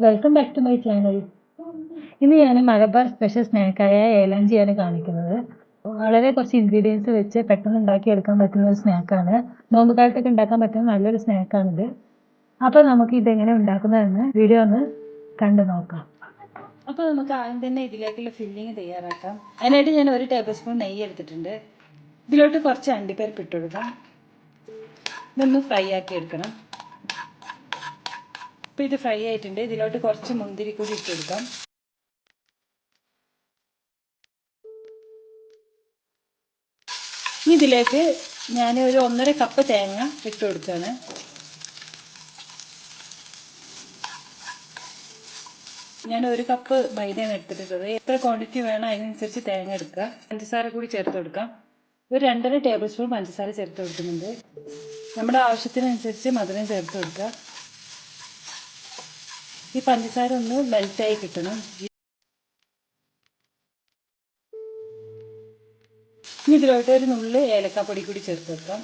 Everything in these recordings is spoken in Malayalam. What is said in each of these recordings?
Welcome back to my channel. ഇന്ന് ഞാൻ മലബാർ സ്പെഷ്യൽ സ്നാക്കായ ഏലഞ്ചിയാണ് കാണിക്കുന്നത്. വളരെ കുറച്ച് ഇൻഗ്രീഡിയൻസ് വെച്ച് പെട്ടെന്ന് ഉണ്ടാക്കിയെടുക്കാൻ പറ്റുന്ന ഒരു സ്നാക്കാണ്. നോമ്പ് കാലത്തൊക്കെ ഉണ്ടാക്കാൻ പറ്റുന്ന നല്ലൊരു സ്നാക്കാണിത്. അപ്പോൾ നമുക്ക് ഇതെങ്ങനെ ഉണ്ടാക്കുന്നതെന്ന് വീഡിയോ ഒന്ന് കണ്ടു നോക്കാം. അപ്പോൾ നമുക്ക് ആദ്യം തന്നെ ഇതിലേക്കുള്ള ഫില്ലിങ് തയ്യാറാക്കാം. അതിനായിട്ട് ഞാൻ 1 ടേബിൾ സ്പൂൺ നെയ്യ് എടുത്തിട്ടുണ്ട്. ഇതിലോട്ട് കുറച്ച് അണ്ടിപ്പരിപ്പ് ഇട്ട് കൊടുക്കാം. ഇതൊന്ന് ഫ്രൈ ആക്കി എടുക്കണം. അപ്പോൾ ഇത് ഫ്രൈ ആയിട്ടുണ്ട്. ഇതിലോട്ട് കുറച്ച് മുന്തിരി കൂടി ഇട്ട് കൊടുക്കാം. ഇതിലേക്ക് ഞാൻ ഒരു 1.5 കപ്പ് തേങ്ങ ഇട്ട് കൊടുക്കുകയാണ്. ഞാൻ 1 കപ്പ് മൈദയാണ് എടുത്തിട്ടുള്ളത്. എത്ര ക്വാണ്ടിറ്റി വേണം അതിനനുസരിച്ച് തേങ്ങ എടുക്കുക. പഞ്ചസാര കൂടി ചേർത്ത് കൊടുക്കാം. ഒരു 2.5 ടേബിൾ സ്പൂൺ പഞ്ചസാര ചേർത്ത് കൊടുക്കുന്നുണ്ട്. നമ്മുടെ ആവശ്യത്തിനനുസരിച്ച് മധുരം ചേർത്ത് കൊടുക്കുക. ഈ പഞ്ചസാര ഒന്ന് മെൽറ്റായി കിട്ടണം. ഇനി ഇതിലോട്ട് ഒരു നുള്ള് ഏലക്കാപ്പൊടി കൂടി ചേർത്ത് കൊടുക്കാം.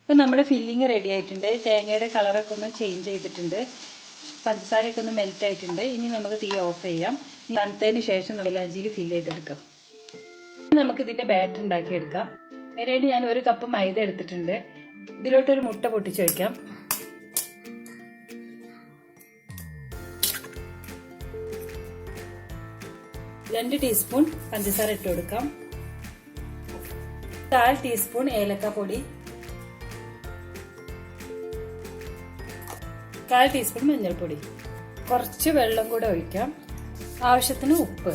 ഇപ്പം നമ്മുടെ ഫില്ലിങ് റെഡി ആയിട്ടുണ്ട്. തേങ്ങയുടെ കളറൊക്കെ ഒന്ന് ചേഞ്ച് ചെയ്തിട്ടുണ്ട്. പഞ്ചസാരയൊക്കെ ഒന്ന് മെൽറ്റ് ആയിട്ടുണ്ട്. ഇനി നമുക്ക് തീ ഓഫ് ചെയ്യാം. തണുത്തതിന് ശേഷം ഏലഞ്ചിയിൽ ഫില്ല് ചെയ്തെടുക്കാം. നമുക്ക് ഇതിൻ്റെ ബാറ്റർ ഉണ്ടാക്കിയെടുക്കാം. അതിനായിട്ട് ഞാൻ 1 കപ്പ് മൈദ എടുത്തിട്ടുണ്ട്. ഇതിലോട്ടൊരു മുട്ട പൊട്ടിച്ച് വയ്ക്കാം. രണ്ട് ടീസ്പൂൺ പഞ്ചസാര ഇട്ട് കൊടുക്കാം. 1/4 ടീസ്പൂൺ ഏലക്കാപ്പൊടി, 1/4 ടീസ്പൂൺ മഞ്ഞൾപ്പൊടി, കുറച്ച് വെള്ളം കൂടെ ഒഴിക്കാം. ആവശ്യത്തിന് ഉപ്പ്.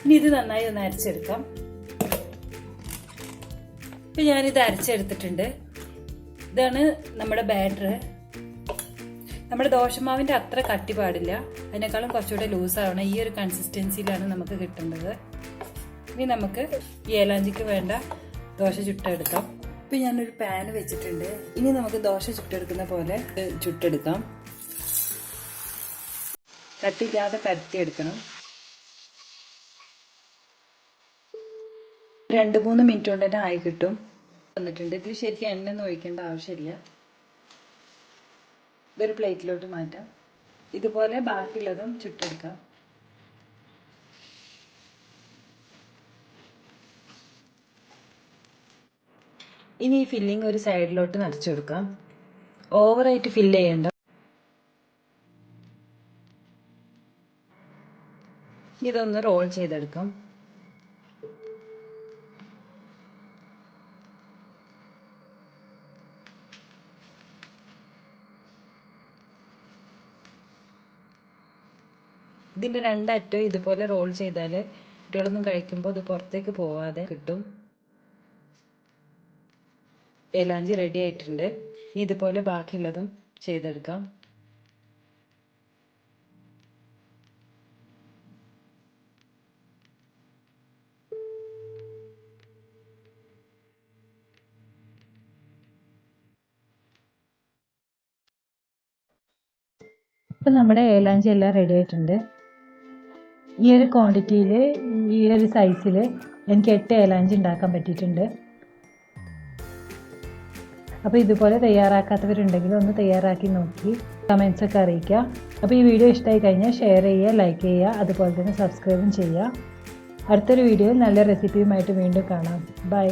ഇനി ഇത് നന്നായി ഒന്ന് അരച്ചെടുക്കാം. ഇപ്പൊ ഞാനിത് അരച്ചെടുത്തിട്ടുണ്ട്. ഇതാണ് നമ്മുടെ ബാറ്റർ. നമ്മുടെ ദോശമാവിന്റെ അത്ര കട്ടി പാടില്ല, അതിനേക്കാളും കുറച്ചുകൂടെ ലൂസാവണം. ഈ ഒരു കൺസിസ്റ്റൻസിയിലാണ് നമുക്ക് കിട്ടേണ്ടത്. ഇനി നമുക്ക് ഈ ഏലാഞ്ചിക്ക് വേണ്ട ദോശ ചുട്ടെടുക്കാം. ഇപ്പം ഞാനൊരു പാൻ വെച്ചിട്ടുണ്ട്. ഇനി നമുക്ക് ദോശ ചുട്ടെടുക്കുന്ന പോലെ ചുട്ടെടുക്കാം. കട്ടില്ലാതെ പരത്തിയെടുക്കണം. 2-3 മിനിറ്റ് കൊണ്ട് തന്നെ ആയി കിട്ടും. വന്നിട്ടുണ്ട്. ഇതിൽ ശരിക്കും എണ്ണ ഒന്നും ഒഴിക്കേണ്ട ആവശ്യമില്ല. ഇതൊരു പ്ലേറ്റിലോട്ട് മാറ്റാം. ഇതുപോലെ ബാക്കിയുള്ളതും ചുട്ടെടുക്കാം. ഇനി ഈ ഫില്ലിങ് ഒരു സൈഡിലോട്ട് നിറച്ചു കൊടുക്കാം. ഓവറായിട്ട് ഫില്ല് ചെയ്യണ്ട. ഇതൊന്ന് റോൾ ചെയ്തെടുക്കാം. ഇതിൻ്റെ 2 അറ്റവും ഇതുപോലെ റോൾ ചെയ്താൽ കുട്ടികളൊന്നും കഴിക്കുമ്പോൾ ഇത് പുറത്തേക്ക് പോവാതെ കിട്ടും. ഏലാഞ്ചി റെഡി ആയിട്ടുണ്ട്. ഇതുപോലെ ബാക്കിയുള്ളതും ചെയ്തെടുക്കാം. ഇപ്പം നമ്മുടെ ഏലാഞ്ചി എല്ലാം റെഡി ആയിട്ടുണ്ട്. ഈ ഒരു ക്വാണ്ടിറ്റിയിൽ, ഈ ഒരു സൈസിൽ എനിക്ക് 8 ഏലാഞ്ചി ഉണ്ടാക്കാൻ പറ്റിയിട്ടുണ്ട്. അപ്പോൾ ഇതുപോലെ തയ്യാറാക്കാത്തവരുണ്ടെങ്കിൽ ഒന്ന് തയ്യാറാക്കി നോക്കി കമൻസൊക്കെ അറിയിക്കുക. അപ്പോൾ ഈ വീഡിയോ ഇഷ്ടമായി കഴിഞ്ഞാൽ ഷെയർ ചെയ്യുക, ലൈക്ക് ചെയ്യുക, അതുപോലെ തന്നെ സബ്സ്ക്രൈബും ചെയ്യുക. അടുത്തൊരു വീഡിയോയിൽ നല്ല റെസിപ്പിയുമായിട്ട് വീണ്ടും കാണാം. ബൈ.